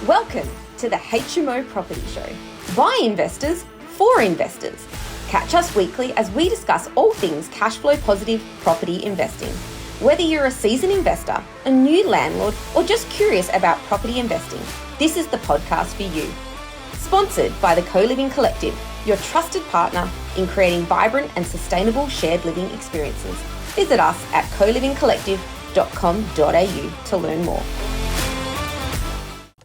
Welcome to the HMO Property Show. By investors, for investors. Catch us weekly as we discuss all things cash flow positive property investing. Whether you're a seasoned investor, a new landlord, or just curious about property investing, this is the podcast for you. Sponsored by the Co-Living Collective, your trusted partner in creating vibrant and sustainable shared living experiences. Visit us at colivingcollective.com.au to learn more.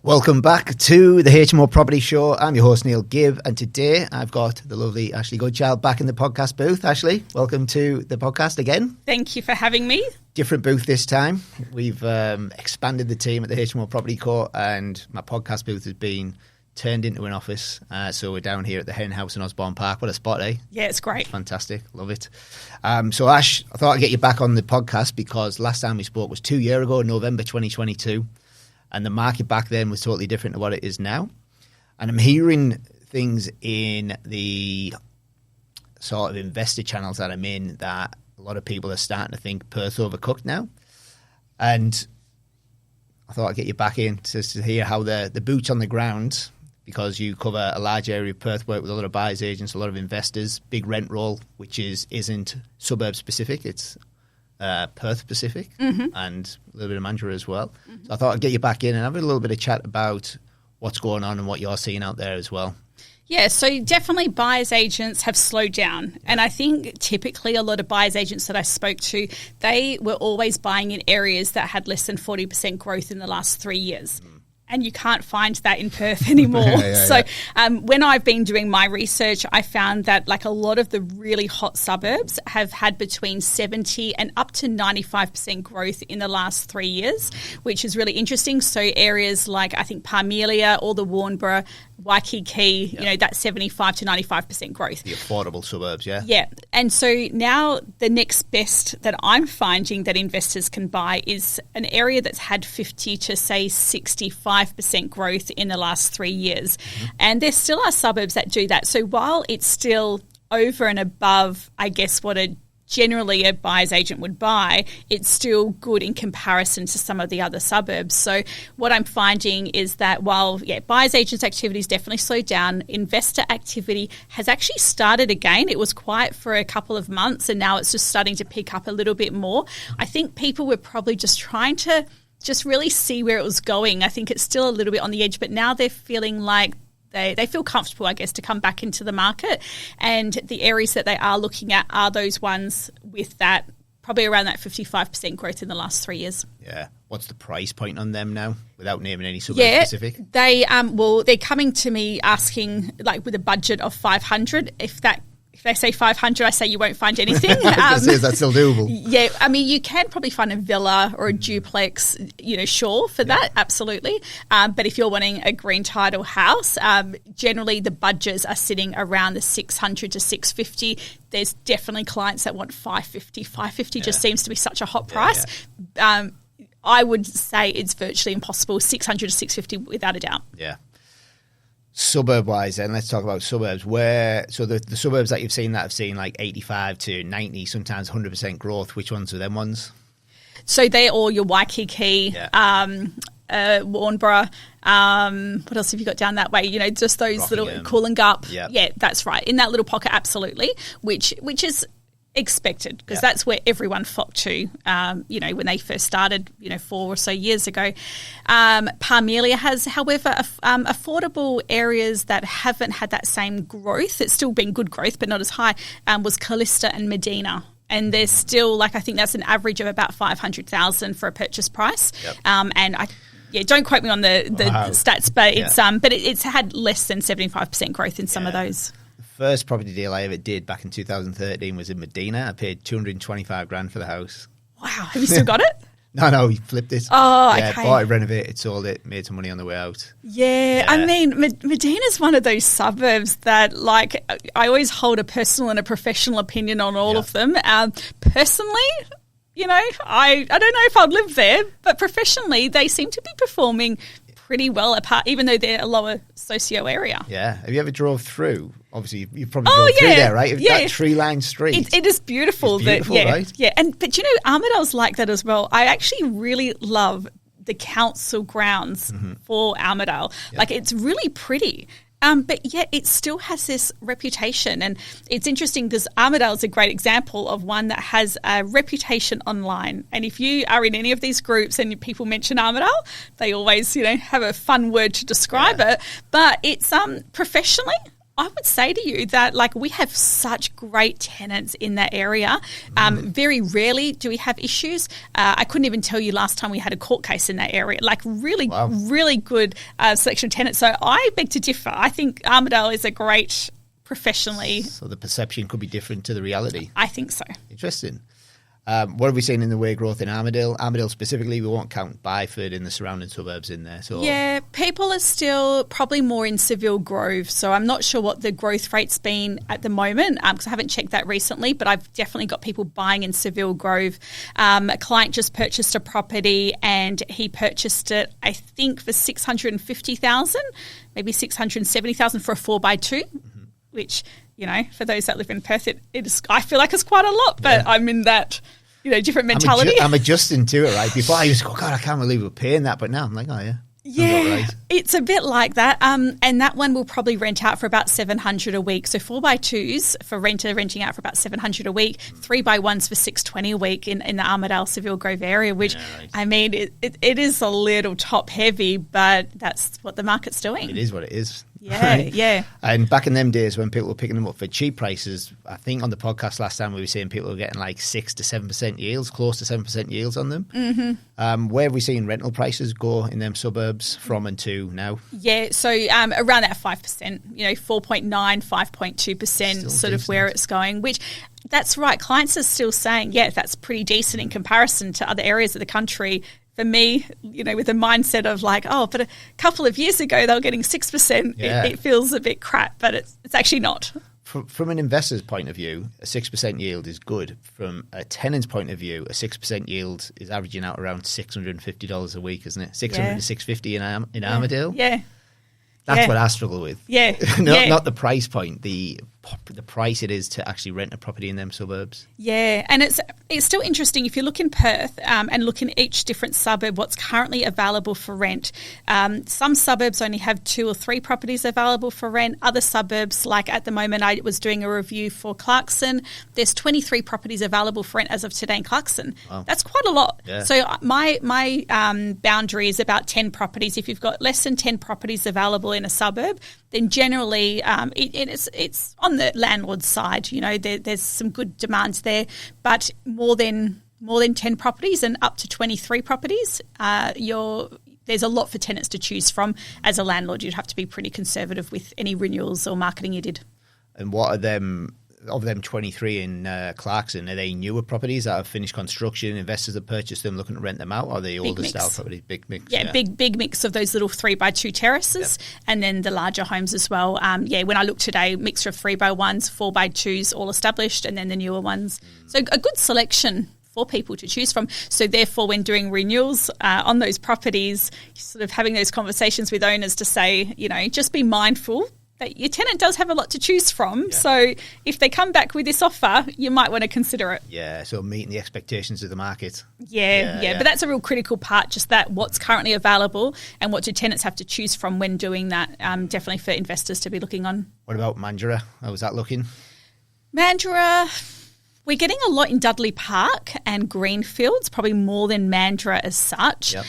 Welcome back to the HMO Property Show. I'm your host, Neil Gibb, and today I've got the lovely Ashleigh Goodchild back in the podcast booth. Ashleigh, welcome to the podcast again. Thank you for having me. Different booth this time. We've expanded the team at the HMO Property Co, and my podcast booth has been turned into an office. So we're down here at the Hen House in Osborne Park. What a spot, eh? Yeah, it's great. Fantastic. Love it. So Ash, I thought I'd get you back on the podcast because last time we spoke was 2 years ago, November 2022. And the market back then was totally different to what it is now. And I'm hearing things in the sort of investor channels that I'm in that a lot of people are starting to think Perth overcooked now. And I thought I'd get you back in to hear how the boots on the ground, because you cover a large area of Perth, work with a lot of buyers agents, a lot of investors, big rent roll, which isn't suburb specific, it's Perth specific, and a little bit of Mandurah as well. So I thought I'd get you back in and have a little bit of chat about what's going on and what you're seeing out there as well. Yeah, so definitely buyers agents have slowed down. And I think typically a lot of buyers agents that I spoke to, they were always buying in areas that had less than 40% growth in the last 3 years. And you can't find that in Perth anymore. When I've been doing my research, I found that like a lot of the really hot suburbs have had between 70 and up to 95% growth in the last 3 years, which is really interesting. So areas like I think Parmelia or the Warnborough, Waikiki, you know, that's 75 to 95% growth. The affordable suburbs, yeah. Yeah. And so now the next best that I'm finding that investors can buy is an area that's had 50 to say 65% growth in the last 3 years. And there still are suburbs that do that. So while it's still over and above, I guess, what generally a buyer's agent would buy, it's still good in comparison to some of the other suburbs. So what I'm finding is that while, buyer's agents activity is definitely slowed down, investor activity has actually started again. It was quiet for a couple of months and now it's just starting to pick up a little bit more. I think people were probably just trying to just really see where it was going. I think it's still a little bit on the edge, but now they're feeling like they feel comfortable, I guess, to come back into the market. And the areas that they are looking at are those ones with that probably around that 55% growth in the last 3 years. Yeah. What's the price point on them now, without naming any suburb specific? They're coming to me asking like with a budget of 500. If they say 500, I say you won't find anything. That's still doable. Yeah, I mean, you can probably find a villa or a duplex, sure, for that, absolutely. But if you're wanting a green title house, generally the budgets are sitting around the 600 to 650. There's definitely clients that want 550. 550 just seems to be such a hot price. I would say it's virtually impossible, 600 to 650 without a doubt. Yeah. Suburb-wise, then let's talk about suburbs. The suburbs that you've seen that have seen like 85 to 90, sometimes 100% growth. Which ones are them ones? So they're all your Waikiki, Warnborough. What else have you got down that way? Just those Rockingham. Little Coolinggup. Yep. Yeah, that's right. In that little pocket, absolutely. Which is expected because that's where everyone flocked to, when they first started, 4 or so years ago. Parmelia has, however, affordable areas that haven't had that same growth. It's still been good growth, but not as high, was Callista and Medina. And there's still, I think that's an average of about $500,000 for a purchase price. Yep. And don't quote me on the stats, but it's had less than 75% growth in some of those. First property deal I ever did back in 2013 was in Medina. I paid $225,000 for the house. Wow. Have you still got it? No, we flipped it. Oh, okay. Bought it, renovated, sold it, made some money on the way out. Yeah. I mean, Medina's one of those suburbs that, like, I always hold a personal and a professional opinion on all of them. Personally, I don't know if I'd live there, but professionally, they seem to be performing pretty well apart, even though they're a lower socio area. Yeah. Have you ever drove through? Obviously, you've probably drove through there, right? That tree-lined street. It is beautiful. It's beautiful, right? Yeah. But Armidel's like that as well. I actually really love the council grounds for Armidale. Like, it's really pretty. But yet it still has this reputation. And it's interesting because Armidale is a great example of one that has a reputation online. And if you are in any of these groups and people mention Armidale, they always, have a fun word to describe it. But it's professionally, I would say to you that, like, we have such great tenants in that area. Very rarely do we have issues. I couldn't even tell you last time we had a court case in that area. Like, really good selection of tenants. So I beg to differ. I think Armidale is a great professionally. So the perception could be different to the reality. I think so. Interesting. What have we seen in the way of growth in Armidale? Armidale specifically, we won't count Byford and the surrounding suburbs in there. So yeah, people are still probably more in Seville Grove. So I'm not sure what the growth rate's been at the moment because I haven't checked that recently, but I've definitely got people buying in Seville Grove. A client just purchased a property and he purchased it, I think, for $650,000, maybe $670,000 for a 4x2, which, for those that live in Perth, it is, I feel like it's quite a lot, but I'm in that, different mentality. I'm adjusting to it, right? Before I used to go, God, I can't believe we're paying that, but now I'm like, oh yeah. Yeah, right. It's a bit like that. And that one will probably rent out for about $700 a week. So 4x2s for renting out for about $700 a week, 3x1s for $620 a week in the Armidale Seville Grove area, which, I mean, it is a little top heavy, but that's what the market's doing. It is what it is. Yeah, yeah. And back in them days when people were picking them up for cheap prices, I think on the podcast last time we were saying people were getting like 6 to 7% yields, close to 7% yields on them. Where have we seen rental prices go in them suburbs from and to now? Yeah, so around that 5%, 4.9, 5.2%, sort of where it's going, which that's right. Clients are still saying, yeah, that's pretty decent in comparison to other areas of the country. For me, with a mindset of like, oh, but a couple of years ago they were getting 6%, it feels a bit crap, but it's actually not. From an investor's point of view, a 6% yield is good. From a tenant's point of view, a 6% yield is averaging out around $650 a week, isn't it? $600 to $650 in Armidale. Yeah. That's what I struggle with. Yeah. Not the price point, the price it is to actually rent a property in them suburbs. Yeah, and it's still interesting if you look in Perth and look in each different suburb what's currently available for rent. Some suburbs only have 2 or 3 properties available for rent. Other suburbs, like at the moment I was doing a review for Clarkson, there's 23 properties available for rent as of today in Clarkson. Wow. That's quite a lot. Yeah. So my boundary is about 10 properties. If you've got less than 10 properties available in a suburb, then generally it's on the landlord's side. There's some good demands there, but more than 10 properties and up to 23 properties, there's a lot for tenants to choose from. As a landlord, you'd have to be pretty conservative with any renewals or marketing you did. And what are them? Of them 23 in Clarkson, are they newer properties that have finished construction, investors have purchased them looking to rent them out, or are they older style properties? Big mix. Yeah, big mix of those little 3x2 terraces and then the larger homes as well. When I look today, mixture of 3x1s, 4x2s, all established, and then the newer ones. So a good selection for people to choose from. So therefore, when doing renewals on those properties, sort of having those conversations with owners to say, just be mindful that your tenant does have a lot to choose from. Yeah. So if they come back with this offer, you might want to consider it. Yeah, so meeting the expectations of the market. Yeah. But that's a real critical part, just that what's currently available and what do tenants have to choose from when doing that, definitely for investors to be looking on. What about Mandurah? How was that looking? Mandurah, we're getting a lot in Dudley Park and Greenfields, probably more than Mandurah as such. Yep.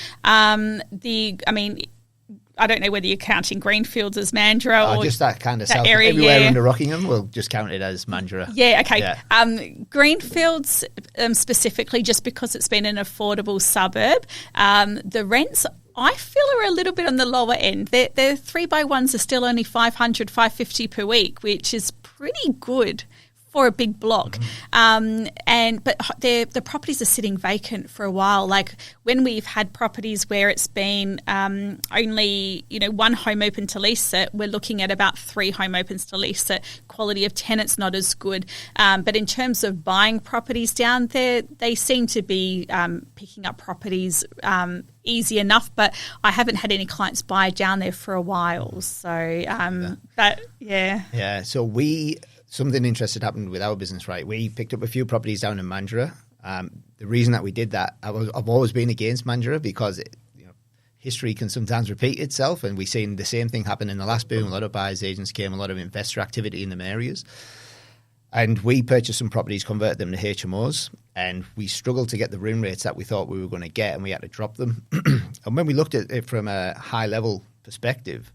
I don't know whether you're counting Greenfields as Mandurah or just that kind of that south area. Everywhere under Rockingham, we'll just count it as Mandurah. Yeah, okay. Yeah. Greenfields specifically, just because it's been an affordable suburb, the rents I feel are a little bit on the lower end. Their 3x1s are still only $500, $550 per week, which is pretty good for a big block. But the properties are sitting vacant for a while. Like when we've had properties where it's been only, one home open to lease it, we're looking at about 3 home opens to lease it. Quality of tenants not as good. But in terms of buying properties down there, they seem to be picking up properties easy enough, but I haven't had any clients buy down there for a while. So, So something interesting happened with our business, right? We picked up a few properties down in Mandurah. The reason that we did that, I've always been against Mandurah because history can sometimes repeat itself, and we've seen the same thing happen in the last boom. A lot of buyers agents came, a lot of investor activity in them areas. And we purchased some properties, converted them to HMOs, and we struggled to get the room rates that we thought we were going to get, and we had to drop them. And when we looked at it from a high-level perspective,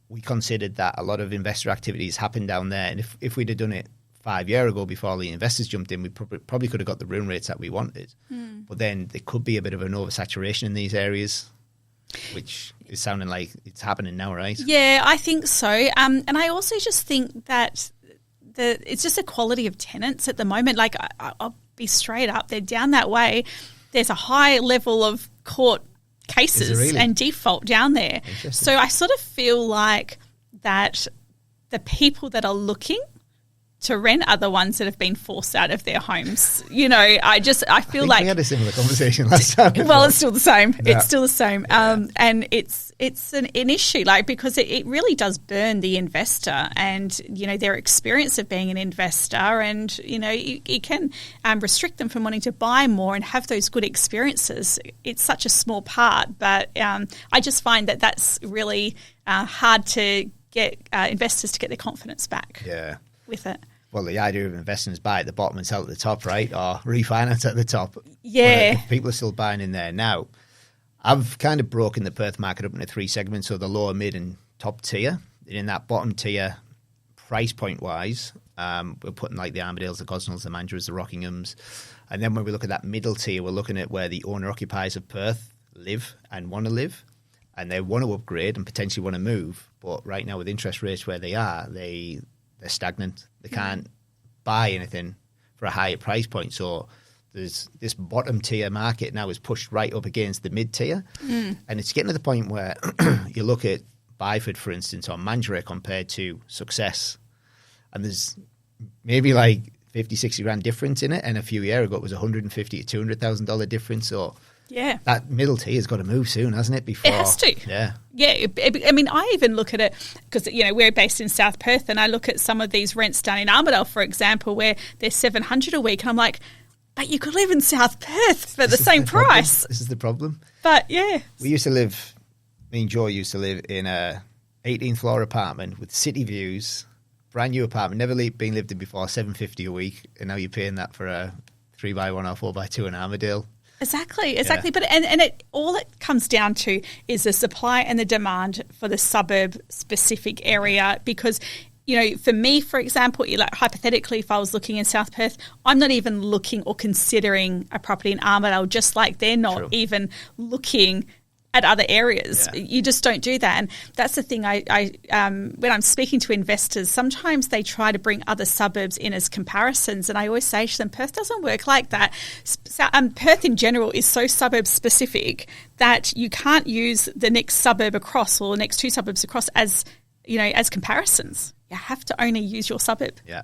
we considered that a lot of investor activities happened down there. And if we'd have done it 5 years ago before the investors jumped in, we probably could have got the room rates that we wanted. But then there could be a bit of an oversaturation in these areas, which is sounding like it's happening now, right? Yeah, I think so. And I also just think that it's just a quality of tenants at the moment. Like, I'll be straight up, they're down that way. There's a high level of court cases and default down there. So I sort of feel like that the people that are looking to rent are the ones that have been forced out of their homes. You know, I feel like we had a similar conversation last time. Well, it's still the same. Yeah. It's still the same. Yeah. And it's an issue, like, because it really does burn the investor and, you know, their experience of being an investor, and, you know, it can restrict them from wanting to buy more and have those good experiences. It's such a small part, but I just find that that's really hard to get investors to get their confidence back. Yeah. With it. Well, the idea of investing is buy at the bottom and sell at the top, right? Or refinance at the top. Yeah. If people are still buying in there now. I've kind of broken the Perth market up into 3 segments, so the lower, mid and top tier. And in that bottom tier, price point wise, we're putting like the Armadales, the Gosnells, the Mandurahs, the Rockinghams. And then when we look at that middle tier, we're looking at where the owner-occupiers of Perth live and want to live. And they want to upgrade and potentially want to move. But right now with interest rates where they are, they're stagnant. They can't buy anything for a higher price point. So there's this bottom tier market now is pushed right up against the mid tier. And it's getting to the point where you look at Byford, for instance, or Mandurah compared to Success. And there's maybe like 50, 60 grand difference in it. And a few years ago, it was $150,000 to $200,000 difference. So yeah, that middle tier has got to move soon, hasn't it? Before it has to. Yeah. Yeah. I mean, I even look at it because, you know, we're based in South Perth, and I look at some of these rents down in Armadale, for example, where they're $700 a week. And I'm like, but you could live in South Perth for the same price. This is the problem. But yeah. Me and Joy used to live in a 18th floor apartment with city views, brand new apartment, never been lived in before, $750 a week. And now you're paying that for a 3x1 or 4x2 in Armadale. Exactly. Yeah. But all it comes down to is the supply and the demand for the suburb specific area, because, you know, for me, for example, like hypothetically, if I was looking in South Perth, I'm not even looking or considering a property in Armadale, just like they're not even looking at other areas. Yeah. You just don't do that. And that's the thing I when I'm speaking to investors, sometimes they try to bring other suburbs in as comparisons. And I always say to them, Perth doesn't work like that. Perth in general is so suburb specific that you can't use the next suburb across or the next 2 suburbs across as, you know, as comparisons. You have to only use your suburb. Yeah.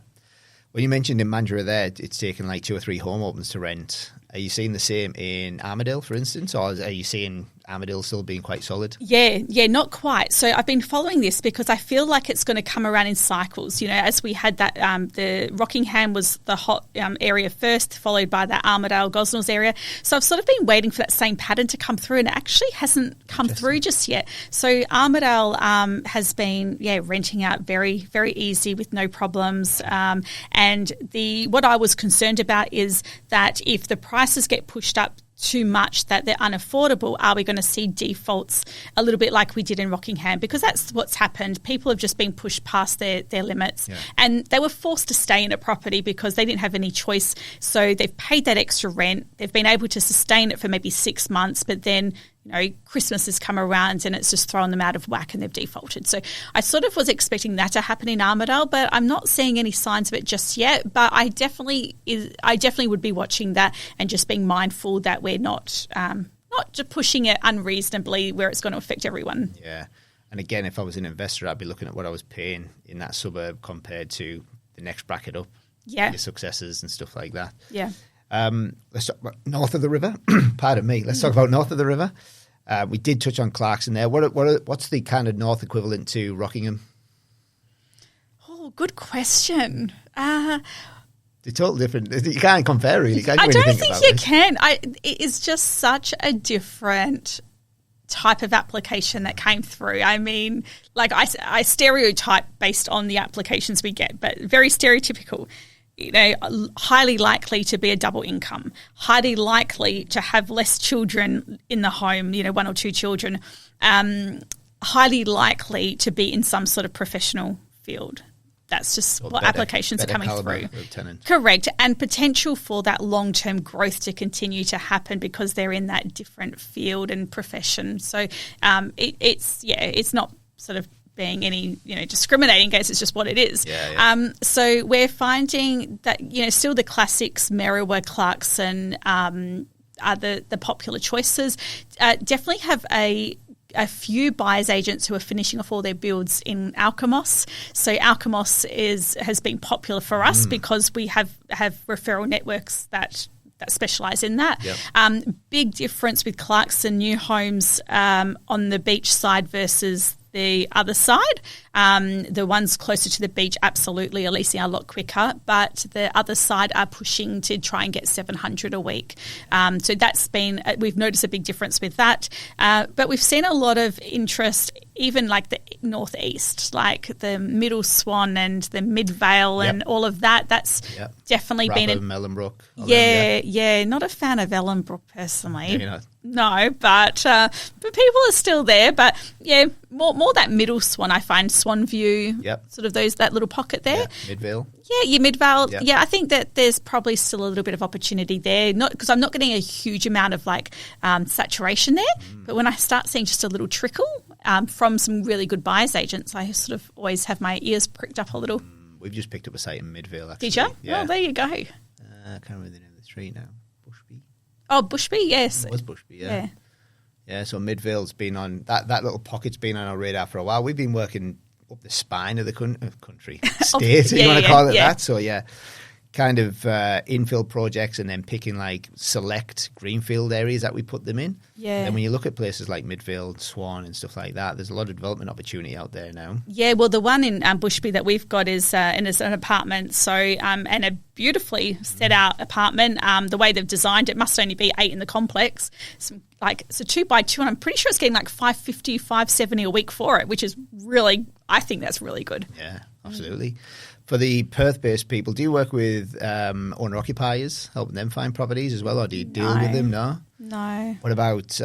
Well, you mentioned in Mandurah there, it's taken like 2 or 3 home opens to rent. Are you seeing the same in Armadale, for instance, or are you seeing Armadale still being quite solid? Yeah, not quite. So I've been following this because I feel like it's going to come around in cycles. You know, as we had that, the Rockingham was the hot area first, followed by the Armadale, Gosnells area. So I've sort of been waiting for that same pattern to come through, and it actually hasn't come through just yet. So Armadale has been, renting out very, very easy with no problems. And what I was concerned about is that if the prices get pushed up too much that they're unaffordable, are we going to see defaults a little bit like we did in Rockingham? Because that's what's happened. People have just been pushed past their limits, and they were forced to stay in a property because they didn't have any choice. So they've paid that extra rent. They've been able to sustain it for maybe 6 months, but then, you know, Christmas has come around and it's just thrown them out of whack and they've defaulted. So I sort of was expecting that to happen in Armadale, but I'm not seeing any signs of it just yet. But I definitely would be watching that and just being mindful that we're not just pushing it unreasonably where it's going to affect everyone. Yeah. And again, if I was an investor, I'd be looking at what I was paying in that suburb compared to the next bracket up. Yeah. Your successes and stuff like that. Yeah. Let's talk about north of the river. Pardon me. Let's talk about north of the river. We did touch on Clarkson there. What's the kind of north equivalent to Rockingham? Oh, good question. They're totally different. You can't compare, really. I don't think you can. It is just such a different type of application that came through. I mean, like I stereotype based on the applications we get, but very stereotypical. You know, highly likely to be a double income, highly likely to have less children in the home, you know, 1 or 2 children, highly likely to be in some sort of professional field. That's just what applications are coming through. Correct. And potential for that long-term growth to continue to happen because they're in that different field and profession. So it's not sort of being any, you know, discriminating against, it's just what it is. So we're finding that, you know, still the classics, Merriweather, Clarkson, are the popular choices. Definitely have a few buyers agents who are finishing off all their builds in Alkimos. So Alkimos has been popular for us because we have referral networks that specialise in that. Big difference with Clarkson new homes on the beach side versus the other side. The ones closer to the beach absolutely are leasing a lot quicker, but the other side are pushing to try and get 700 a week. So that's been, we've noticed a big difference with that. But we've seen a lot of interest, even like the northeast, like the Middle Swan and the Mid Vale and all of that. That's definitely been Ellenbrook. Not a fan of Ellenbrook personally. No, but people are still there. But yeah, more that Middle Swan. I find Swan View, sort of that little pocket there. Midvale. Yeah, Midvale. Yeah, I think that there's probably still a little bit of opportunity there. Not because I'm not getting a huge amount of like saturation there, but when I start seeing just a little trickle from some really good buyers agents, I sort of always have my ears pricked up a little. We've just picked up a site in Midvale. Actually. Did you? Yeah. Oh, there you go. I can't remember the name of the street now. Bushby. Oh, Bushby, yes. It was Bushby, yeah. Yeah, so Midvale's been on, that little pocket's been on our radar for a while. We've been working up the spine of the country, state, you want to call it that. So, kind of infill projects and then picking like select greenfield areas that we put them in. Yeah. And when you look at places like Midvale, Swan and stuff like that, there's a lot of development opportunity out there now. Yeah, well, the one in Bushby that we've got is an apartment, so and a beautifully set out apartment. The way they've designed it must only be 8 in the complex. It's a 2x2, and I'm pretty sure it's getting like $550, $570 a week for it, which is really, I think that's really good. Yeah, absolutely. For the Perth-based people, do you work with owner-occupiers, helping them find properties as well, or do you deal with them? No. What about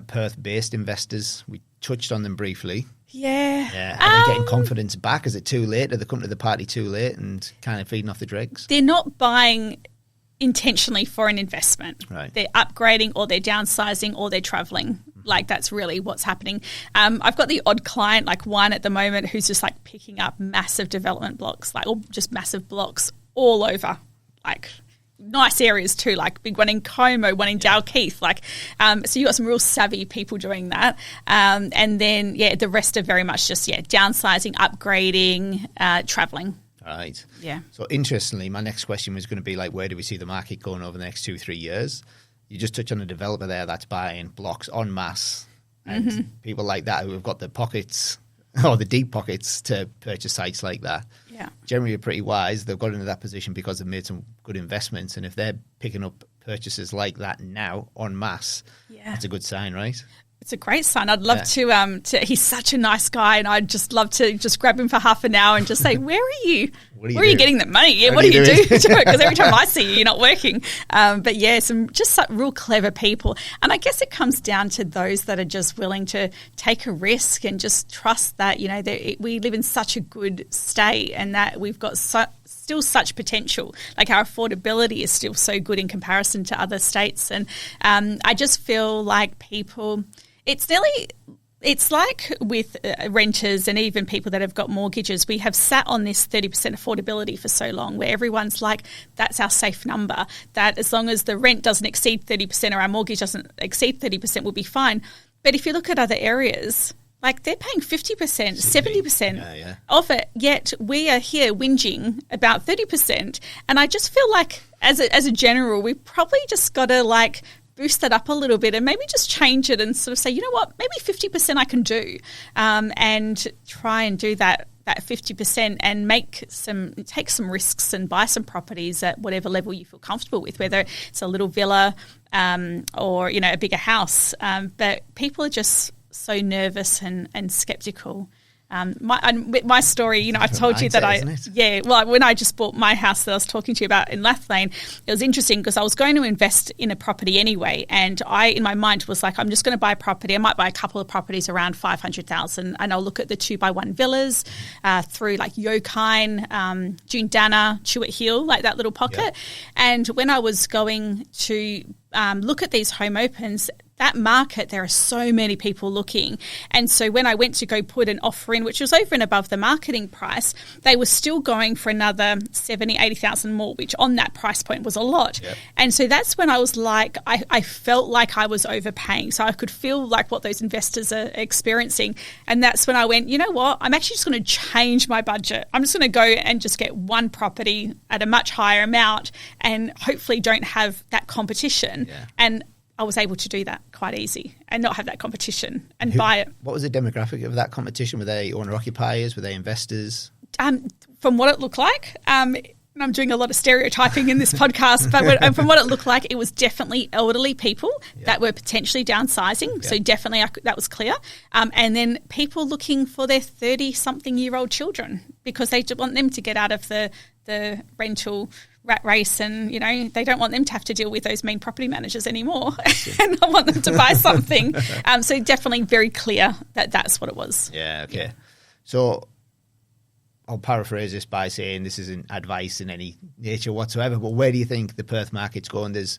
Perth-based investors? We touched on them briefly. Yeah. Are they getting confidence back? Is it too late? Are they coming to the party too late and kind of feeding off the dregs? They're not buying intentionally for an investment. Right. They're upgrading or they're downsizing or they're travelling. Like that's really what's happening. I've got the odd client, like one at the moment, who's just like picking up massive development blocks, like or just massive blocks all over, like nice areas too, like big one in Como, one in Dalkeith. Like, so you got some real savvy people doing that. And then the rest are very much just downsizing, upgrading, travelling. Right. Yeah. So interestingly, my next question was going to be like, where do we see the market going over the next 2-3 years? You just touch on a developer there that's buying blocks en masse, and people like that who have got the pockets or the deep pockets to purchase sites like that. Yeah. Generally, are pretty wise. They've got into that position because they've made some good investments, and if they're picking up purchases like that now en masse, that's a good sign, right? It's a great sign. I'd love to he's such a nice guy, and I'd just love to just grab him for half an hour and just say, where are you? Where are you getting the money? Yeah, what do you do? Because every time I see you, you're not working. But some just real clever people. And I guess it comes down to those that are just willing to take a risk and just trust that, we live in such a good state and that we've got still such potential. Like our affordability is still so good in comparison to other states. And I just feel like people... It's like with renters and even people that have got mortgages, we have sat on this 30% affordability for so long where everyone's like, that's our safe number, that as long as the rent doesn't exceed 30% or our mortgage doesn't exceed 30%, we'll be fine. But if you look at other areas, like they're paying 50%, 70% of it, yet we are here whinging about 30%. And I just feel like as a general, we probably just got to like boost that up a little bit and maybe just change it and sort of say, you know what, maybe 50% I can do and try and do that that 50% and take some risks and buy some properties at whatever level you feel comfortable with, whether it's a little villa or, a bigger house. But people are just so nervous and skeptical. My story, I've told you that when I just bought my house that I was talking to you about in Ashleigh, it was interesting because I was going to invest in a property anyway, and I, in my mind, was like, I'm just going to buy a property. I might buy a couple of properties around $500,000, and I'll look at the 2x1 villas through like Yokine, Jundana, Chewett Hill, like that little pocket. Yeah. And when I was going to look at these home opens, that market, there are so many people looking. And so when I went to go put an offer in, which was over and above the marketing price, they were still going for another 70, 80,000 more, which on that price point was a lot. Yep. And so that's when I was like, I felt like I was overpaying. So I could feel like what those investors are experiencing. And that's when I went, you know what, I'm actually just going to change my budget. I'm just going to go and just get one property at a much higher amount and hopefully don't have that competition. Yeah. And I was able to do that quite easy and not have that competition and buy it. What was the demographic of that competition? Were they owner-occupiers? Were they investors? From what it looked like, I'm doing a lot of stereotyping in this podcast, but from what it looked like, it was definitely elderly people that were potentially downsizing. Yeah. So definitely that was clear. And then people looking for their 30-something-year-old children because they want them to get out of the rental rat race, and they don't want them to have to deal with those mean property managers anymore. And I want them to buy something. So definitely very clear that that's what it was. Yeah, okay. Yeah. So I'll paraphrase this by saying this isn't advice in any nature whatsoever, but where do you think the Perth market's going? There's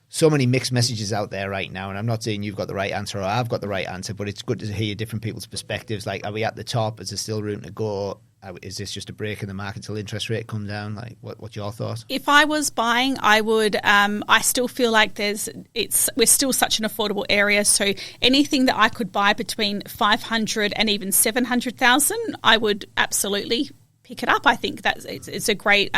so many mixed messages out there right now, and I'm not saying you've got the right answer or I've got the right answer, but it's good to hear different people's perspectives. Like, are we at the top? Is there still room to go? Is this just a break in the market till interest rate come down? Like, what's your thoughts? If I was buying, I would. I still feel like we're still such an affordable area. So anything that I could buy between 500 and even 700,000, I would absolutely pick it up. I think that it's a great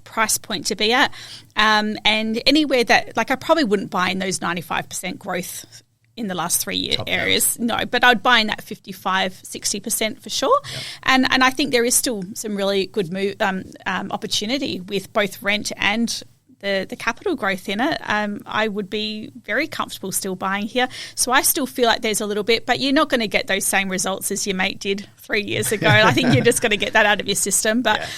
price point to be at. And anywhere that, like, I probably wouldn't buy in those 95% growth in the last 3 year areas. No, but I'd buy in that 55-60% for sure. Yep. And I think there is still some really good opportunity with both rent and the capital growth in it. I would be very comfortable still buying here. So I still feel like there's a little bit, but you're not going to get those same results as your mate did 3 years ago. I think you're just going to get that out of your system. But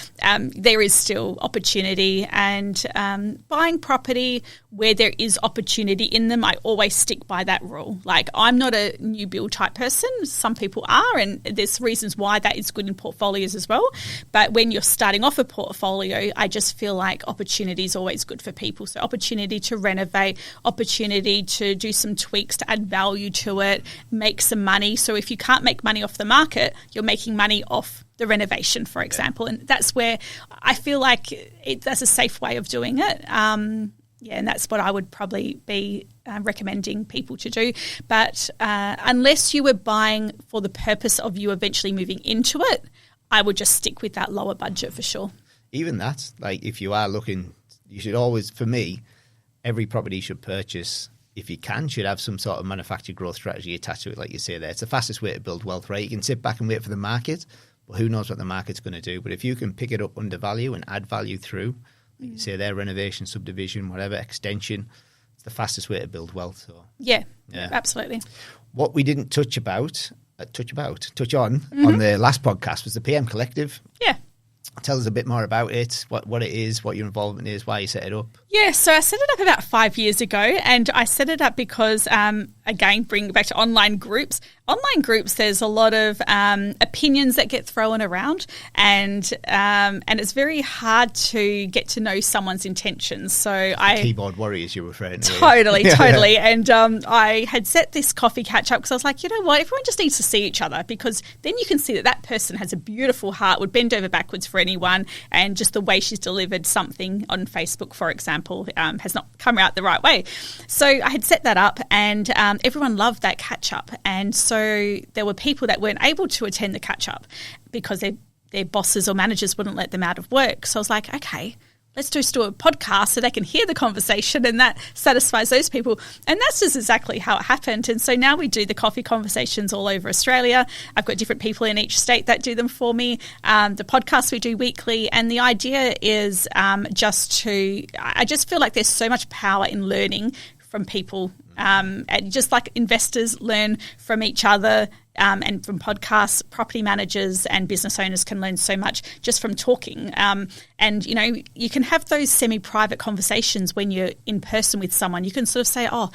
there is still opportunity, and buying property where there is opportunity in them, I always stick by that rule. Like, I'm not a new build type person. Some people are, and there's reasons why that is good in portfolios as well. But when you're starting off a portfolio, I just feel like opportunity is always good for people. So opportunity to renovate, opportunity to do some tweaks to add value to it, make some money. So if you can't make money off the market, you're making money off the renovation, for example. And that's where I feel like that's a safe way of doing it. And that's what I would probably be recommending people to do. But unless you were buying for the purpose of you eventually moving into it, I would just stick with that lower budget for sure. Even that, like, if you are looking, you should always, for me, every property you should purchase, if you can, should have some sort of manufactured growth strategy attached to it, like you say there. It's the fastest way to build wealth, right? You can sit back and wait for the market, but who knows what the market's going to do. But if you can pick it up under value and add value through, like you say there, renovation, subdivision, whatever, extension, it's the fastest way to build wealth. So yeah, absolutely. What we didn't touch on the last podcast was the PM Collective. Yeah. Tell us a bit more about it, what it is, what your involvement is, why you set it up. Yeah, so I set it up about 5 years ago, and I set it up because, again, bring it back to online groups. Online groups, there's a lot of opinions that get thrown around, and it's very hard to get to know someone's intentions. So keyboard warriors, you're referring to. Totally. And I had set this coffee catch up because I was like, you know what, everyone just needs to see each other, because then you can see that person has a beautiful heart, would bend over backwards for anyone, and just the way she's delivered something on Facebook, for example, has not come out the right way. So I had set that up, and everyone loved that catch up. And so there were people that weren't able to attend the catch up because their bosses or managers wouldn't let them out of work. So I was like, okay, let's just do a podcast so they can hear the conversation, and that satisfies those people. And that's just exactly how it happened. And so now we do the coffee conversations all over Australia. I've got different people in each state that do them for me. The podcast we do weekly. And the idea is I just feel like there's so much power in learning from people. And just like investors learn from each other, and from podcasts, property managers and business owners can learn so much just from talking. And, you can have those semi-private conversations when you're in person with someone. You can sort of say, oh,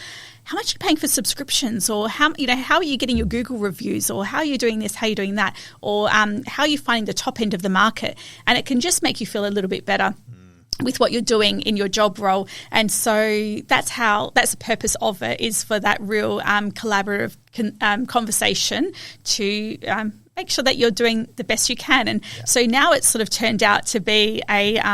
how much are you paying for subscriptions? Or how are you getting your Google reviews? Or how are you doing this? How are you doing that? Or how are you finding the top end of the market? And it can just make you feel a little bit better with what you're doing in your job role. And so that's the purpose of it, is for that real collaborative conversation to make sure that you're doing the best you can. And so now it's sort of turned out to be like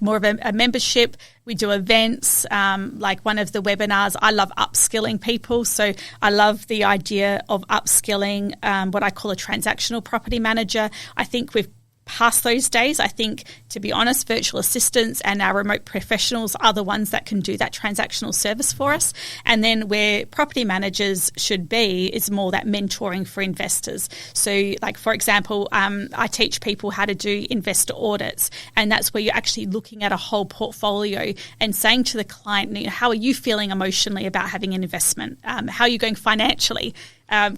more of a membership. We do events, like one of the webinars. I love upskilling people. So I love the idea of upskilling what I call a transactional property manager. I think we've past those days. I think, to be honest, virtual assistants and our remote professionals are the ones that can do that transactional service for us. And then where property managers should be is more that mentoring for investors. So, like, for example, I teach people how to do investor audits, and that's where you're actually looking at a whole portfolio and saying to the client, how are you feeling emotionally about having an investment? How are you going financially?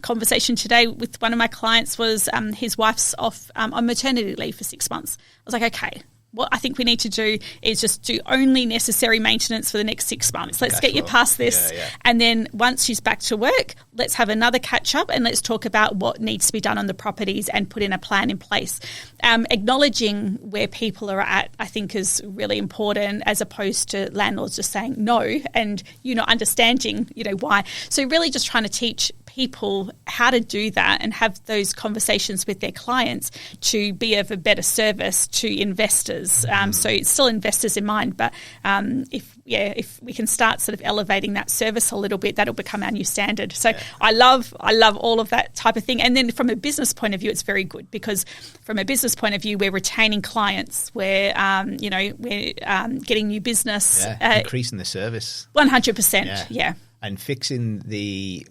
Conversation today with one of my clients was his wife's off on maternity leave for 6 months. I was like, okay, what I think we need to do is just do only necessary maintenance for the next 6 months. Let's get you past this. Yeah. And then once she's back to work, let's have another catch up and let's talk about what needs to be done on the properties and put in a plan in place. Acknowledging where people are at, I think, is really important, as opposed to landlords just saying no and understanding why. So really just trying to teach people how to do that and have those conversations with their clients to be of a better service to investors. So it's still investors in mind, but if we can start sort of elevating that service a little bit, that'll become our new standard. So I love all of that type of thing. And then from a business point of view, it's very good, because from a business point of view, we're retaining clients, we're getting new business, increasing the service 100%. Yeah, and fixing the,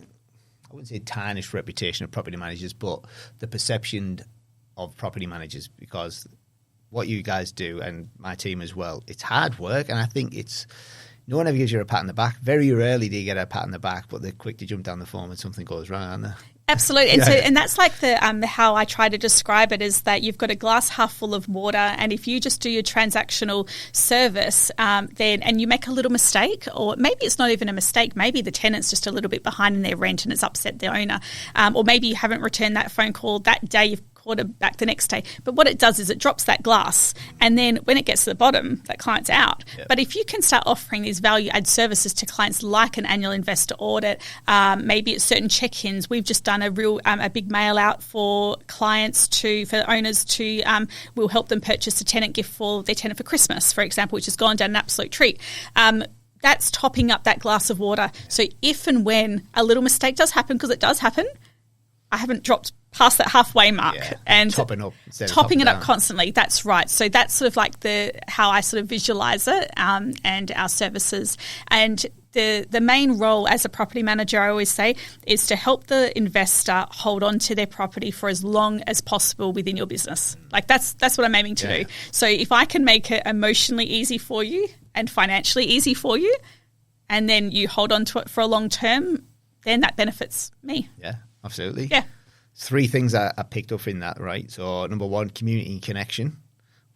I wouldn't say tarnished reputation of property managers, but the perception of property managers, because what you guys do, and my team as well, it's hard work, and I think no one ever gives you a pat on the back. Very rarely do you get a pat on the back, but they're quick to jump down the phone when something goes wrong, aren't they? Absolutely. And so, and that's like the how I try to describe it, is that you've got a glass half full of water, and if you just do your transactional service, then and you make a little mistake, or maybe it's not even a mistake, maybe the tenant's just a little bit behind in their rent and it's upset the owner, or maybe you haven't returned that phone call that day, you've called it back the next day. But what it does is it drops that glass, and then when it gets to the bottom, that client's out. Yep. But if you can start offering these value add services to clients, like an annual investor audit, maybe it's certain check-ins. We've just done a big mail out for clients for owners to we'll help them purchase a tenant gift for their tenant for Christmas, for example, which has gone down an absolute treat. That's topping up that glass of water. So if and when a little mistake does happen, because it does happen, I haven't dropped past that halfway mark, and topping it up constantly. That's right. So that's sort of like how I sort of visualize it, and our services. And the main role as a property manager, I always say, is to help the investor hold on to their property for as long as possible within your business. Like that's what I'm aiming to do. So if I can make it emotionally easy for you and financially easy for you, and then you hold on to it for a long term, then that benefits me. Yeah, absolutely. Yeah. 3 things I picked up in that, right? So number 1, community and connection.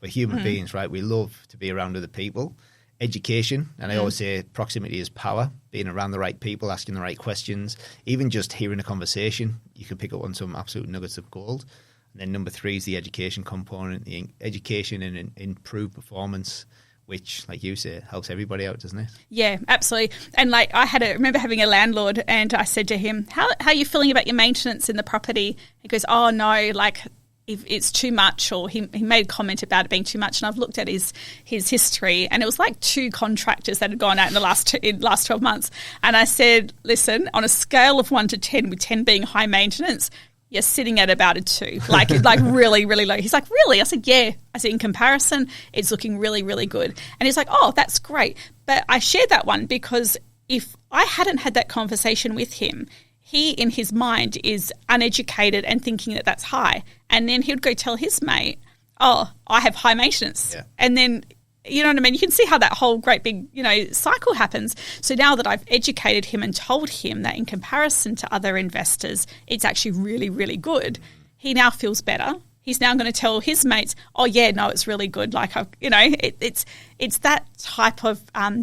We're human beings, right? We love to be around other people. Education, and I always say proximity is power. Being around the right people, asking the right questions, even just hearing a conversation, you can pick up on some absolute nuggets of gold. And then number 3 is the education component, the education and improved performance, which, like you say, helps everybody out, doesn't it? Yeah, absolutely. And like I remember having a landlord, and I said to him, how are you feeling about your maintenance in the property? He goes, oh no, like if it's too much, or he made a comment about it being too much. And I've looked at his history, and it was like 2 contractors that had gone out in the last 12 months. And I said, listen, on a scale of 1 to 10, with 10 being high maintenance, you're sitting at about a 2, like really, really low. He's like, really? I said, yeah. I said, in comparison, it's looking really, really good. And he's like, oh, that's great. But I shared that one because if I hadn't had that conversation with him, he, in his mind, is uneducated and thinking that that's high. And then he would go tell his mate, oh, I have high maintenance. Yeah. And then, you know what I mean? You can see how that whole great big, cycle happens. So now that I've educated him and told him that in comparison to other investors, it's actually really, really good, he now feels better. He's now going to tell his mates, oh, yeah, no, it's really good. Like, it's that type of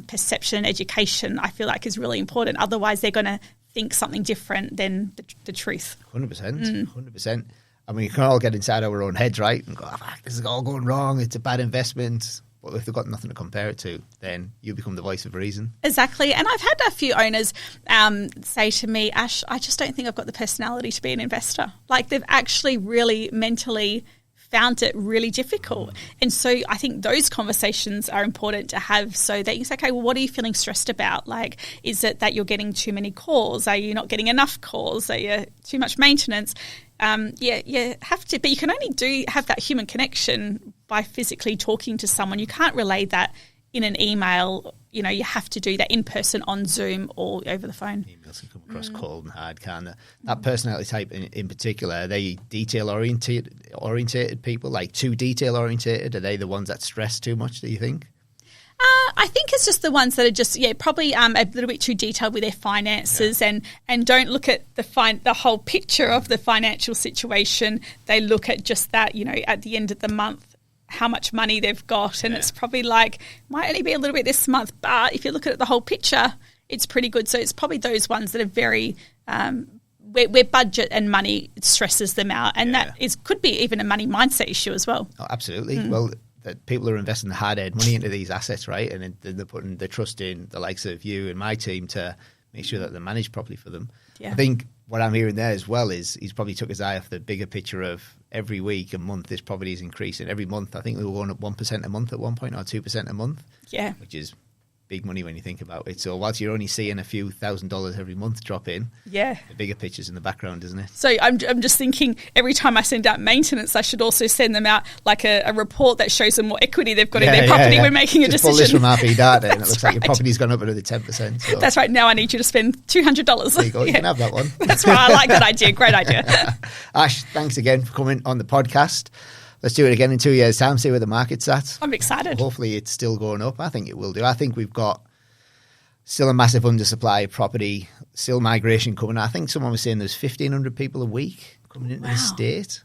perception and education I feel like is really important. Otherwise, they're going to think something different than the truth. 100%. 100%. I mean, you can all get inside our own heads, right? And go, oh, fuck, this is all going wrong. It's a bad investment. But if they've got nothing to compare it to, then you become the voice of reason. Exactly. And I've had a few owners say to me, Ash, I just don't think I've got the personality to be an investor. Like, they've actually really mentally found it really difficult. And so I think those conversations are important to have so that you say, okay, well, what are you feeling stressed about? Like, is it that you're getting too many calls? Are you not getting enough calls? Are you too much maintenance? You have to, but you can only have that human connection by physically talking to someone. You can't relay that in an email. You have to do that in person on Zoom or over the phone. Emails can come across cold and hard, can't they? That personality type in particular, are they detail-oriented people, like too detail-oriented? Are they the ones that stress too much, do you think? I think it's just the ones that are just, probably a little bit too detailed with their finances and don't look at the whole picture of the financial situation. They look at just that, at the end of the month, how much money they've got. And it's probably like, might only be a little bit this month, but if you look at the whole picture, it's pretty good. So it's probably those ones that are very, where budget and money stresses them out. And that could be even a money mindset issue as well. Oh, absolutely. Well, that people are investing the hard-earned money into these assets, right? And then they're putting the trust in the likes of you and my team to make sure that they're managed properly for them. Yeah. I think what I'm hearing there as well is he's probably took his eye off the bigger picture of every week and month this property is increasing. Every month, I think we were going up 1% a month at one point or 2% a month. Yeah. Which is big money when you think about it. So whilst you're only seeing a few $1,000s every month drop in, the bigger picture's in the background, isn't it? So I'm just thinking every time I send out maintenance, I should also send them out like a report that shows them what equity they've got in their property when making a decision. Pull this from RP data and it looks like your property's gone up another 10%. So. That's right. Now I need you to spend $200. There you go. You can have that one. That's right. I like that idea. Great idea. Ash, thanks again for coming on the podcast. Let's do it again in 2 years' time, see where the market's at. I'm excited. Hopefully it's still going up. I think it will do. I think we've got still a massive undersupply of property, still migration coming. I think someone was saying there's 1,500 people a week coming into the state.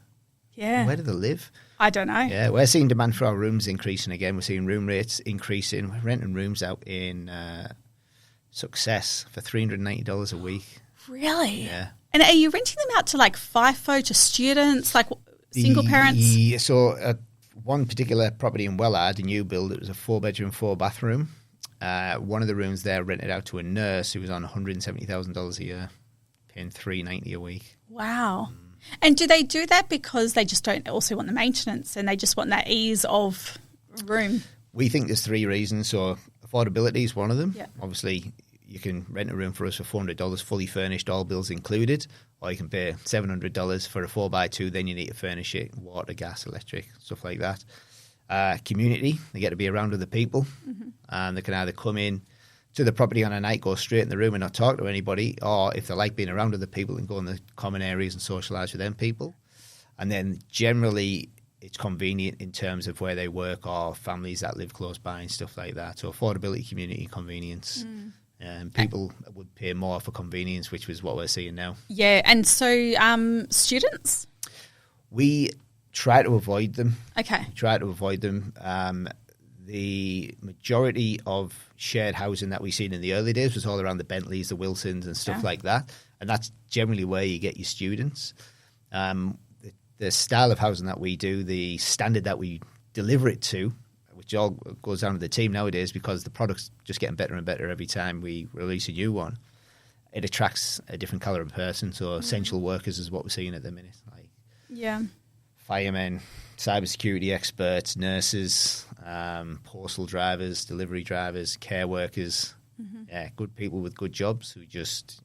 Yeah. Where do they live? I don't know. Yeah, we're seeing demand for our rooms increasing again. We're seeing room rates increasing. We're renting rooms out in Success for $390 a week. Really? Yeah. And are you renting them out to like FIFO, to students, like single parents? So one particular property in Wellard, a new build, it was a 4-bedroom, 4-bathroom. One of the rooms there rented out to a nurse who was on $170,000 a year, paying $390 a week. Wow. And do they do that because they just don't also want the maintenance and they just want that ease of room? We think there's 3 reasons. So affordability is one of them. Yeah. Obviously, you can rent a room for us for $400, fully furnished, all bills included, or you can pay $700 for a 4x2. Then you need to furnish it, water, gas, electric, stuff like that. Community, they get to be around other people, and they can either come in to the property on a night, go straight in the room and not talk to anybody, or if they like being around other people and go in the common areas and socialise with them people. And then generally it's convenient in terms of where they work or families that live close by and stuff like that. So affordability, community, convenience. And people would pay more for convenience, which was what we're seeing now. Yeah, and so students? We try to avoid them. Okay. Try to avoid them. The majority of shared housing that we've seen in the early days was all around the Bentleys, the Wilsons and stuff like that. And that's generally where you get your students. The style of housing that we do, the standard that we deliver it to, which all goes down to the team nowadays because the product's just getting better and better every time we release a new one. It attracts a different colour of person. So essential workers is what we're seeing at the minute. Firemen, cybersecurity experts, nurses, postal drivers, delivery drivers, care workers, good people with good jobs who just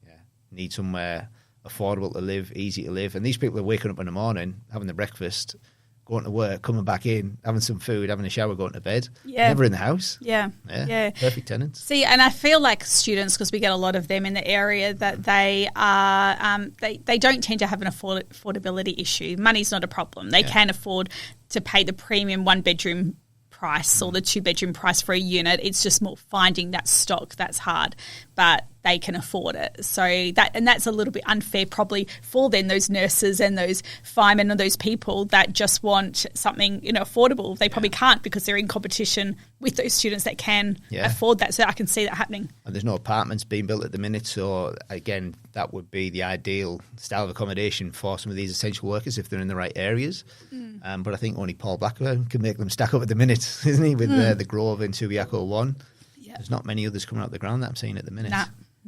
need somewhere affordable to live, easy to live. And these people are waking up in the morning, having the breakfast, going to work, coming back in, having some food, having a shower, going to bed. Yeah. Never in the house. Yeah. Perfect tenants. See, and I feel like students, because we get a lot of them in the area, that they are they don't tend to have an affordability issue. Money's not a problem. They can afford to pay the premium 1-bedroom price or the 2-bedroom price for a unit. It's just more finding that stock that's hard, but they can afford it. So that's a little bit unfair probably for then those nurses and those firemen and those people that just want something affordable. They probably can't because they're in competition with those students that can afford that. So I can see that happening. And there's no apartments being built at the minute, so again that would be the ideal style of accommodation for some of these essential workers if they're in the right areas. But I think only Paul Blackburn can make them stack up at the minute, isn't he, with the Grove in Subiaco 1. There's not many others coming out the ground that I'm seeing at the minute. Nah,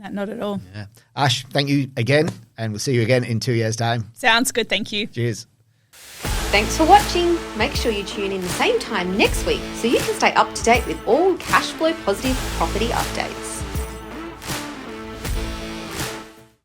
not at all. Yeah. Ash, thank you again, and we'll see you again in 2 years' time. Sounds good, thank you. Cheers. Thanks for watching. Make sure you tune in the same time next week so you can stay up to date with all cash flow positive property updates.